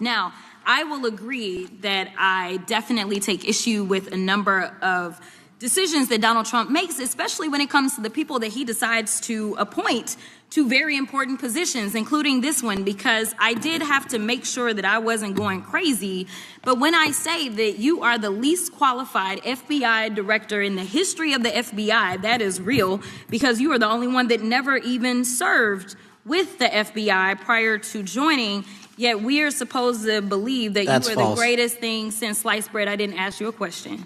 Now, I will agree that I definitely take issue with a number of decisions that Donald Trump makes, especially when it comes to the people that he decides to appoint to very important positions, including this one, because I did have to make sure that I wasn't going crazy. But when I say that you are the least qualified FBI director in the history of the FBI, that is real, because you are the only one that never even served with the FBI prior to joining. Yet we are supposed to believe that That's you are false. the greatest thing since sliced bread. I didn't ask you a question.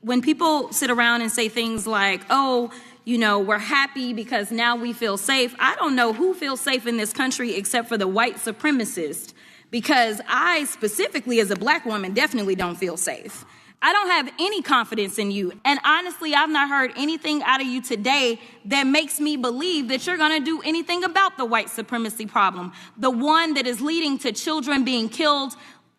When people sit around and say things like, oh, you know, we're happy because now we feel safe. I don't know who feels safe in this country except for the white supremacist, because I specifically as a black woman definitely don't feel safe. I don't have any confidence in you. And honestly, I've not heard anything out of you today that makes me believe that you're going to do anything about the white supremacy problem, the one that is leading to children being killed,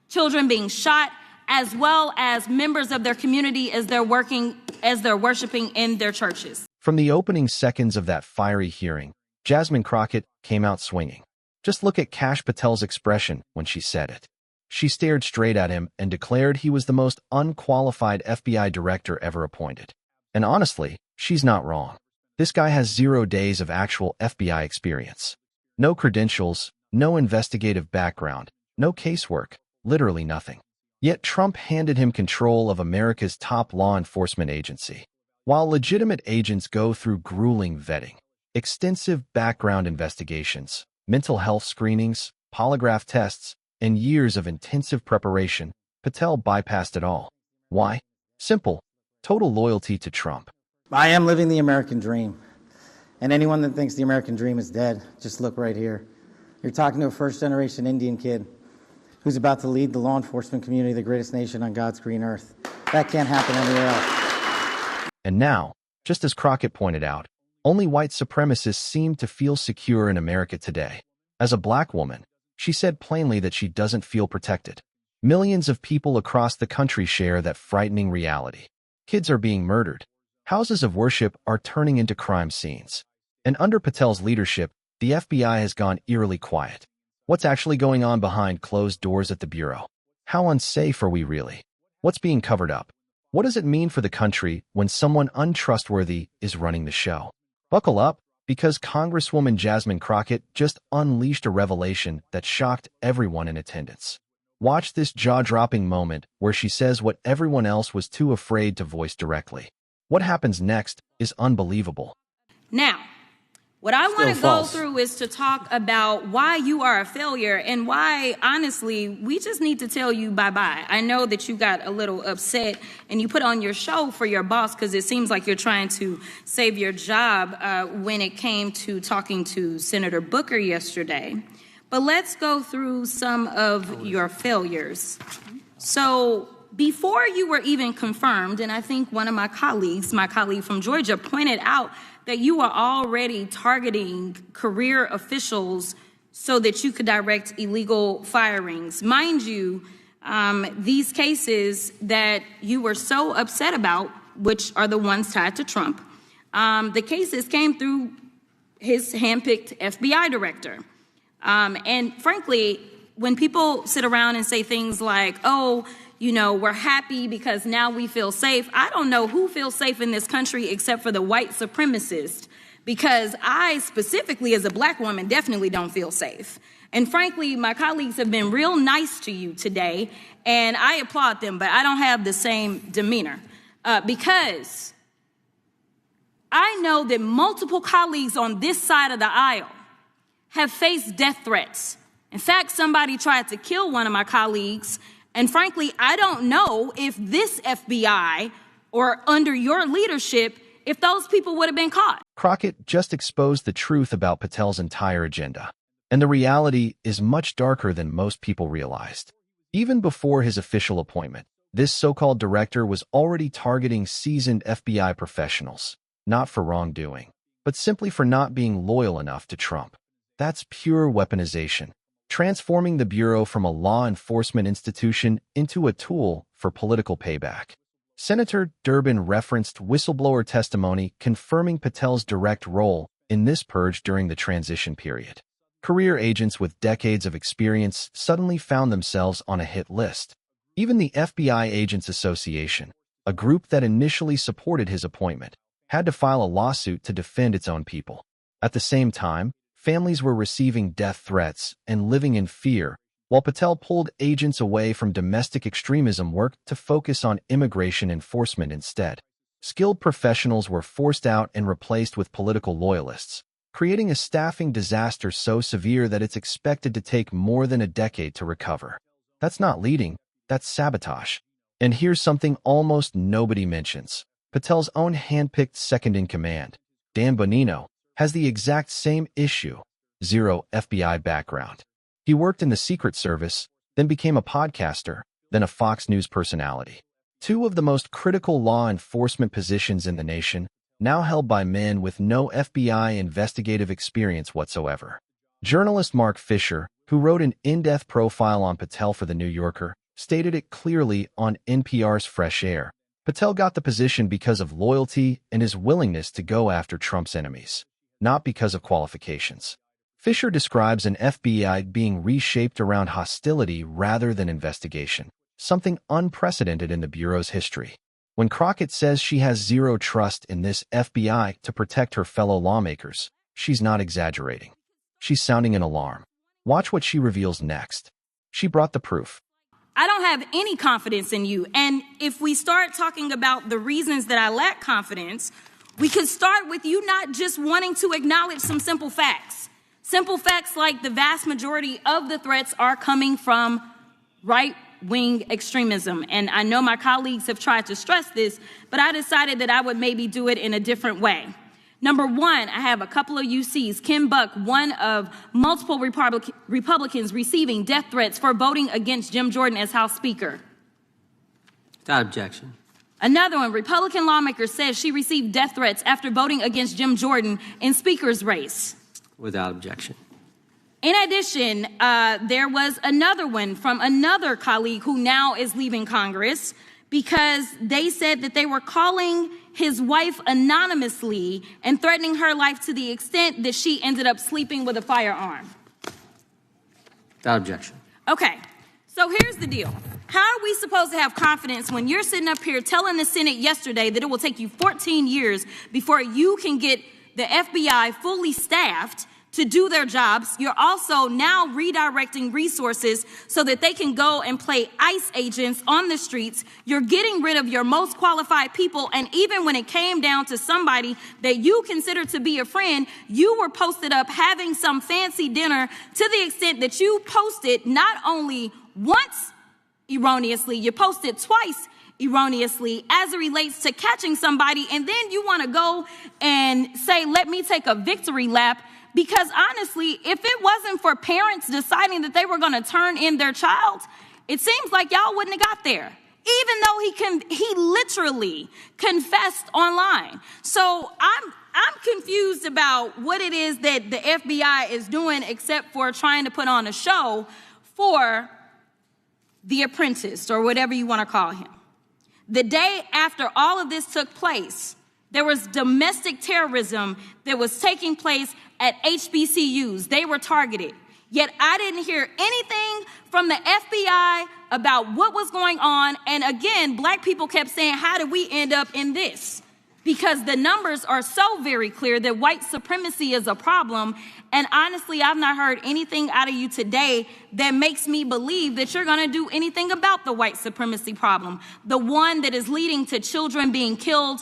children being shot, as well as members of their community as they're worshiping in their churches. From the opening seconds of that fiery hearing, Jasmine Crockett came out swinging. Just look at Kash Patel's expression when she said it. She stared straight at him and declared he was the most unqualified FBI director ever appointed. And honestly, she's not wrong. This guy has 0 days of actual FBI experience. No credentials, no investigative background, no casework, literally nothing. Yet Trump handed him control of America's top law enforcement agency. While legitimate agents go through grueling vetting, extensive background investigations, mental health screenings, polygraph tests, and years of intensive preparation, Patel bypassed it all. Why? Simple. Total loyalty to Trump. I am living the American dream. And anyone that thinks the American dream is dead, just look right here. You're talking to a first-generation Indian kid who's about to lead the law enforcement community, the greatest nation on God's green earth. That can't happen anywhere else. And now, just as Crockett pointed out, only white supremacists seem to feel secure in America today. As a black woman, she said plainly that she doesn't feel protected. Millions of people across the country share that frightening reality. Kids are being murdered. Houses of worship are turning into crime scenes. And under Patel's leadership, the FBI has gone eerily quiet. What's actually going on behind closed doors at the Bureau? How unsafe are we really? What's being covered up? What does it mean for the country when someone untrustworthy is running the show? Buckle up, because Congresswoman Jasmine Crockett just unleashed a revelation that shocked everyone in attendance. Watch this jaw-dropping moment where she says what everyone else was too afraid to voice directly. What happens next is unbelievable. Now, what I want to go through is to talk about why you are a failure and why, honestly, we just need to tell you bye-bye. I know that you got a little upset and you put on your show for your boss because it seems like you're trying to save your job when it came to talking to Senator Booker yesterday. But let's go through some of your failures. So before you were even confirmed, and I think one of my colleague from Georgia, pointed out that you were already targeting career officials so that you could direct illegal firings. Mind you, these cases that you were so upset about, which are the ones tied to Trump, the cases came through his handpicked FBI director. And frankly, when people sit around and say things like, oh, you know, we're happy because now we feel safe. I don't know who feels safe in this country except for the white supremacist, because I specifically as a black woman definitely don't feel safe. And frankly, my colleagues have been real nice to you today, and I applaud them, but I don't have the same demeanor because I know that multiple colleagues on this side of the aisle have faced death threats. In fact, somebody tried to kill one of my colleagues. And frankly, I don't know if this FBI or under your leadership, if those people would have been caught. Crockett just exposed the truth about Patel's entire agenda. And the reality is much darker than most people realized. Even before his official appointment, this so-called director was already targeting seasoned FBI professionals, not for wrongdoing, but simply for not being loyal enough to Trump. That's pure weaponization, transforming the Bureau from a law enforcement institution into a tool for political payback. Senator Durbin referenced whistleblower testimony confirming Patel's direct role in this purge during the transition period. Career agents with decades of experience suddenly found themselves on a hit list. Even the FBI Agents Association, a group that initially supported his appointment, had to file a lawsuit to defend its own people. At the same time, families were receiving death threats and living in fear, while Patel pulled agents away from domestic extremism work to focus on immigration enforcement instead. Skilled professionals were forced out and replaced with political loyalists, creating a staffing disaster so severe that it's expected to take more than a decade to recover. That's not leading, that's sabotage. And here's something almost nobody mentions. Patel's own handpicked second-in-command, Dan Bonino, has the exact same issue, zero FBI background. He worked in the Secret Service, then became a podcaster, then a Fox News personality. Two of the most critical law enforcement positions in the nation, now held by men with no FBI investigative experience whatsoever. Journalist Mark Fisher, who wrote an in-depth profile on Patel for The New Yorker, stated it clearly on NPR's Fresh Air. Patel got the position because of loyalty and his willingness to go after Trump's enemies, not because of qualifications. Fisher describes an FBI being reshaped around hostility rather than investigation, something unprecedented in the Bureau's history. When Crockett says she has zero trust in this FBI to protect her fellow lawmakers, she's not exaggerating. She's sounding an alarm. Watch what she reveals next. She brought the proof. I don't have any confidence in you. And if we start talking about the reasons that I lack confidence, we could start with you not just wanting to acknowledge some simple facts. Simple facts like the vast majority of the threats are coming from right-wing extremism. And I know my colleagues have tried to stress this, but I decided that I would maybe do it in a different way. Number one, I have a couple of UCs. Kim Buck, one of multiple Republicans receiving death threats for voting against Jim Jordan as House Speaker. Without objection. Another one, Republican lawmaker says she received death threats after voting against Jim Jordan in Speaker's race. Without objection. In addition, there was another one from another colleague who now is leaving Congress because they said that they were calling his wife anonymously and threatening her life to the extent that she ended up sleeping with a firearm. Without objection. Okay, so here's the deal. How are we supposed to have confidence when you're sitting up here telling the Senate yesterday that it will take you 14 years before you can get the FBI fully staffed to do their jobs? You're also now redirecting resources so that they can go and play ICE agents on the streets. You're getting rid of your most qualified people. And even when it came down to somebody that you consider to be a friend, you were posted up having some fancy dinner to the extent that you posted not only once erroneously, you posted twice erroneously as it relates to catching somebody. And then you want to go and say, let me take a victory lap. Because honestly, if it wasn't for parents deciding that they were going to turn in their child, it seems like y'all wouldn't have got there, even though he literally confessed online. So I'm confused about what it is that the FBI is doing except for trying to put on a show for the apprentice or whatever you want to call him. The day after all of this took place, there was domestic terrorism that was taking place at HBCUs. They were targeted. Yet I didn't hear anything from the FBI about what was going on. And again, black people kept saying, how did we end up in this? Because the numbers are so very clear that white supremacy is a problem. And honestly, I've not heard anything out of you today that makes me believe that you're going to do anything about the white supremacy problem. The one that is leading to children being killed,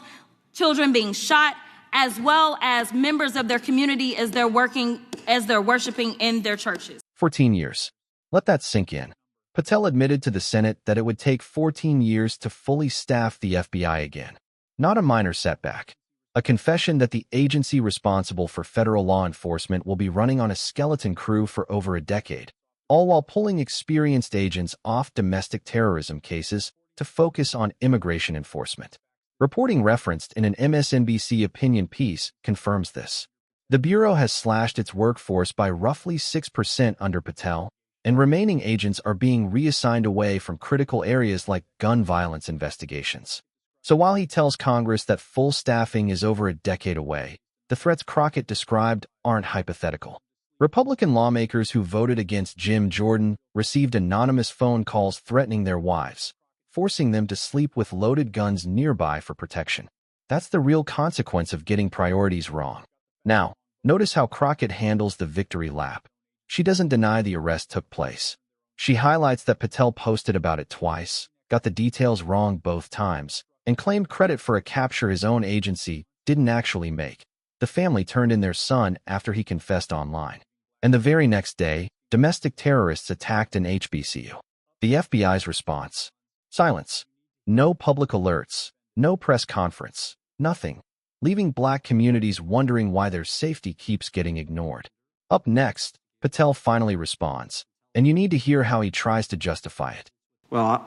children being shot, as well as members of their community as they're worshiping in their churches. 14 years. Let that sink in. Patel admitted to the Senate that it would take 14 years to fully staff the FBI again. Not a minor setback. A confession that the agency responsible for federal law enforcement will be running on a skeleton crew for over a decade, all while pulling experienced agents off domestic terrorism cases to focus on immigration enforcement. Reporting referenced in an MSNBC opinion piece confirms this. The Bureau has slashed its workforce by roughly 6% under Patel, and remaining agents are being reassigned away from critical areas like gun violence investigations. So while he tells Congress that full staffing is over a decade away, the threats Crockett described aren't hypothetical. Republican lawmakers who voted against Jim Jordan received anonymous phone calls threatening their wives, forcing them to sleep with loaded guns nearby for protection. That's the real consequence of getting priorities wrong. Now, notice how Crockett handles the victory lap. She doesn't deny the arrest took place. She highlights that Patel posted about it twice, got the details wrong both times, and claimed credit for a capture his own agency didn't actually make. The family turned in their son after he confessed online. And the very next day, domestic terrorists attacked an HBCU. The FBI's response: silence. No public alerts, no press conference, nothing, leaving Black communities wondering why their safety keeps getting ignored. Up next, Patel finally responds, and you need to hear how he tries to justify it. Well,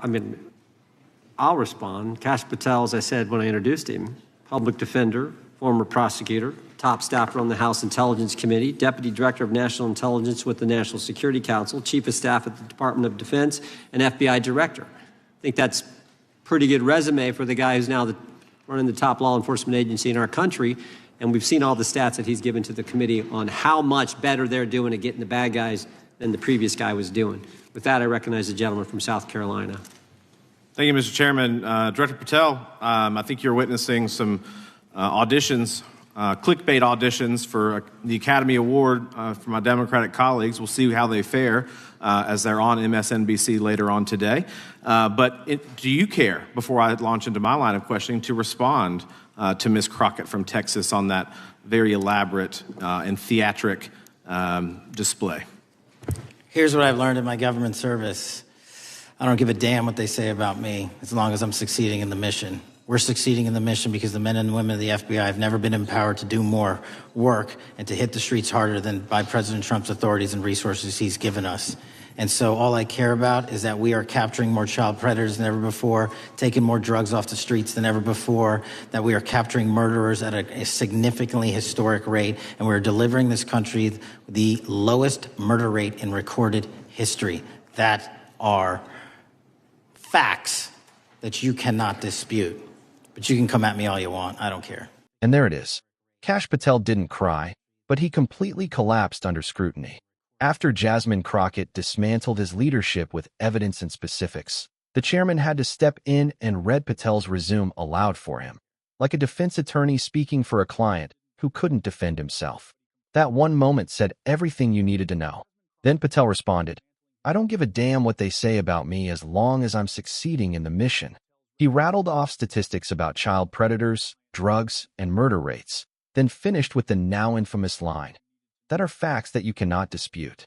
I'll respond. Kash Patel, as I said when I introduced him, public defender, former prosecutor, top staffer on the House Intelligence Committee, Deputy Director of National Intelligence with the National Security Council, Chief of Staff at the Department of Defense, and FBI Director. I think that's a pretty good resume for the guy who's now running the top law enforcement agency in our country, and we've seen all the stats that he's given to the committee on how much better they're doing at getting the bad guys than the previous guy was doing. With that, I recognize the gentleman from South Carolina. Thank you, Mr. Chairman. Director Patel, I think you're witnessing some auditions, clickbait auditions for the Academy Award for my Democratic colleagues. We'll see how they fare as they're on MSNBC later on today. But do you care, before I launch into my line of questioning, to respond to Ms. Crockett from Texas on that very elaborate and theatric display? Here's what I've learned in my government service. I don't give a damn what they say about me as long as I'm succeeding in the mission. We're succeeding in the mission because the men and women of the FBI have never been empowered to do more work and to hit the streets harder than by President Trump's authorities and resources he's given us. And so all I care about is that we are capturing more child predators than ever before, taking more drugs off the streets than ever before, that we are capturing murderers at a significantly historic rate, and we're delivering this country the lowest murder rate in recorded history. That are facts that you cannot dispute. But you can come at me all you want. I don't care. And there it is. Kash Patel didn't cry, but he completely collapsed under scrutiny. After Jasmine Crockett dismantled his leadership with evidence and specifics, the chairman had to step in and read Patel's resume aloud for him, like a defense attorney speaking for a client who couldn't defend himself. That one moment said everything you needed to know. Then Patel responded, "I don't give a damn what they say about me as long as I'm succeeding in the mission." He rattled off statistics about child predators, drugs, and murder rates, then finished with the now infamous line, "That are facts that you cannot dispute."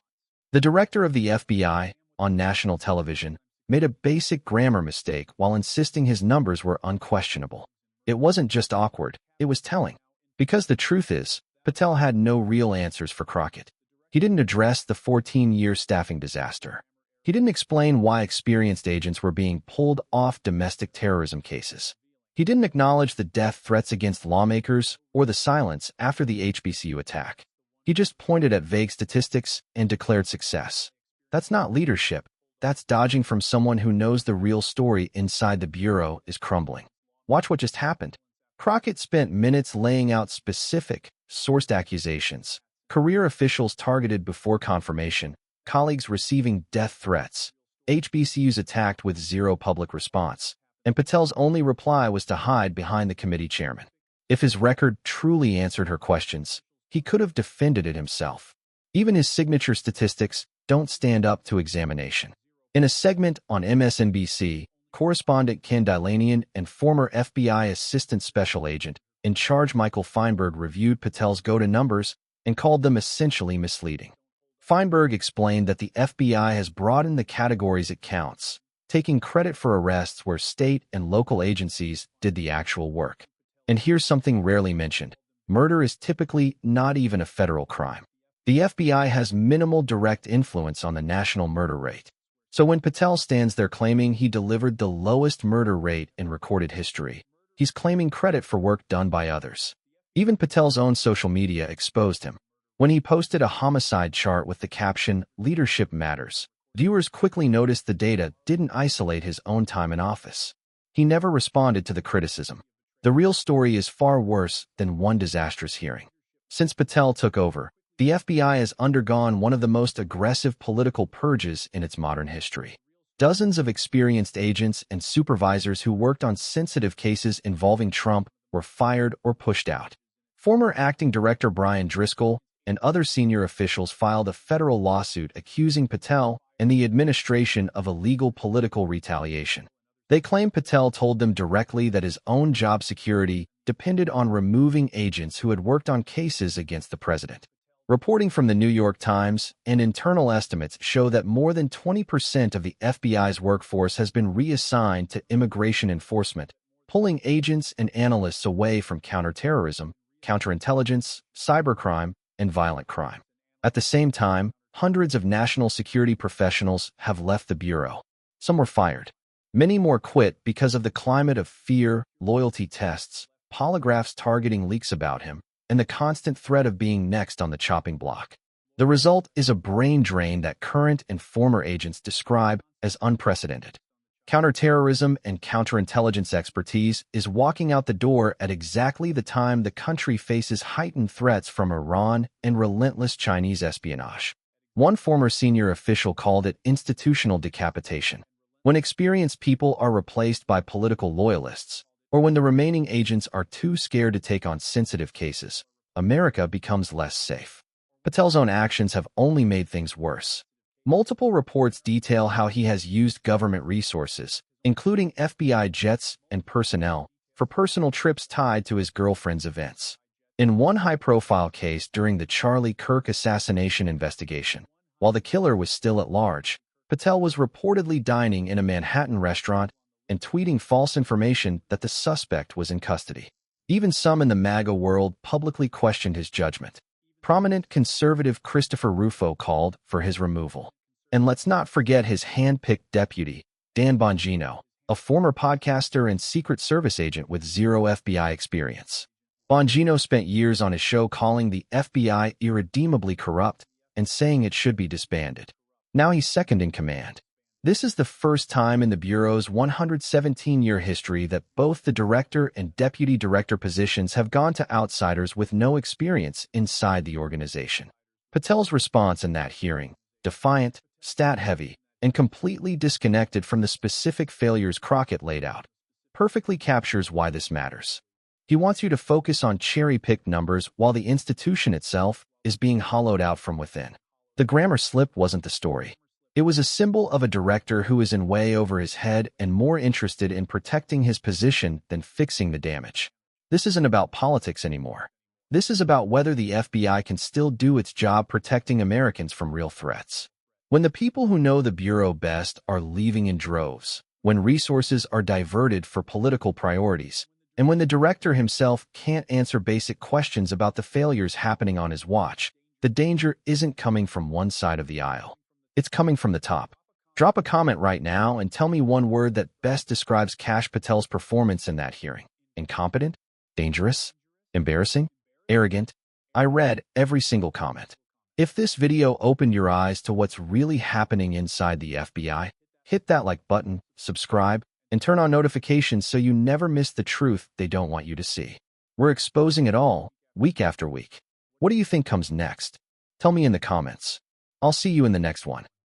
The director of the FBI, on national television, made a basic grammar mistake while insisting his numbers were unquestionable. It wasn't just awkward, it was telling. Because the truth is, Patel had no real answers for Crockett. He didn't address the 14-year staffing disaster. He didn't explain why experienced agents were being pulled off domestic terrorism cases. He didn't acknowledge the death threats against lawmakers or the silence after the HBCU attack. He just pointed at vague statistics and declared success. That's not leadership. That's dodging from someone who knows the real story inside the bureau is crumbling. Watch what just happened. Crockett spent minutes laying out specific, sourced accusations, career officials targeted before confirmation, colleagues receiving death threats, HBCUs attacked with zero public response, and Patel's only reply was to hide behind the committee chairman. If his record truly answered her questions, he could have defended it himself. Even his signature statistics don't stand up to examination. In a segment on MSNBC, correspondent Ken Dilanian and former FBI Assistant Special Agent in charge Michael Feinberg reviewed Patel's go-to numbers and called them essentially misleading. Feinberg explained that the FBI has broadened the categories it counts, taking credit for arrests where state and local agencies did the actual work. And here's something rarely mentioned. Murder is typically not even a federal crime. The FBI has minimal direct influence on the national murder rate. So when Patel stands there claiming he delivered the lowest murder rate in recorded history, he's claiming credit for work done by others. Even Patel's own social media exposed him. When he posted a homicide chart with the caption, "Leadership Matters," viewers quickly noticed the data didn't isolate his own time in office. He never responded to the criticism. The real story is far worse than one disastrous hearing. Since Patel took over, The FBI has undergone one of the most aggressive political purges in its modern history. Dozens of experienced agents and supervisors who worked on sensitive cases involving Trump were fired or pushed out. Former Acting Director Brian Driscoll and other senior officials filed a federal lawsuit accusing Patel and the administration of illegal political retaliation. They claim Patel told them directly that his own job security depended on removing agents who had worked on cases against the president. Reporting from the New York Times and internal estimates show that more than 20% of the FBI's workforce has been reassigned to immigration enforcement, pulling agents and analysts away from counterterrorism, counterintelligence, cybercrime, and violent crime. At the same time, hundreds of national security professionals have left the Bureau. Some were fired. Many more quit because of the climate of fear, loyalty tests, polygraphs targeting leaks about him, and the constant threat of being next on the chopping block. The result is a brain drain that current and former agents describe as unprecedented. Counterterrorism and counterintelligence expertise is walking out the door at exactly the time the country faces heightened threats from Iran and relentless Chinese espionage. One former senior official called it institutional decapitation. When experienced people are replaced by political loyalists, or when the remaining agents are too scared to take on sensitive cases, America becomes less safe. Patel's own actions have only made things worse. Multiple reports detail how he has used government resources, including FBI jets and personnel, for personal trips tied to his girlfriend's events. In one high-profile case during the Charlie Kirk assassination investigation, while the killer was still at large, Patel was reportedly dining in a Manhattan restaurant and tweeting false information that the suspect was in custody. Even some in the MAGA world publicly questioned his judgment. Prominent conservative Christopher Rufo called for his removal. And let's not forget his hand-picked deputy, Dan Bongino, a former podcaster and Secret Service agent with zero FBI experience. Bongino spent years on his show calling the FBI irredeemably corrupt and saying it should be disbanded. Now he's second in command. This is the first time in the Bureau's 117-year history that both the director and deputy director positions have gone to outsiders with no experience inside the organization. Patel's response in that hearing, defiant, stat-heavy, and completely disconnected from the specific failures Crockett laid out, perfectly captures why this matters. He wants you to focus on cherry-picked numbers while the institution itself is being hollowed out from within. The grammar slip wasn't the story. It was a symbol of a director who is in way over his head and more interested in protecting his position than fixing the damage. This isn't about politics anymore. This is about whether the FBI can still do its job protecting Americans from real threats. When the people who know the Bureau best are leaving in droves, when resources are diverted for political priorities, and when the director himself can't answer basic questions about the failures happening on his watch, the danger isn't coming from one side of the aisle. It's coming from the top. Drop a comment right now and tell me one word that best describes Kash Patel's performance in that hearing. Incompetent? Dangerous? Embarrassing? Arrogant? I read every single comment. If this video opened your eyes to what's really happening inside the FBI, hit that like button, subscribe, and turn on notifications so you never miss the truth they don't want you to see. We're exposing it all, week after week. What do you think comes next? Tell me in the comments. I'll see you in the next one.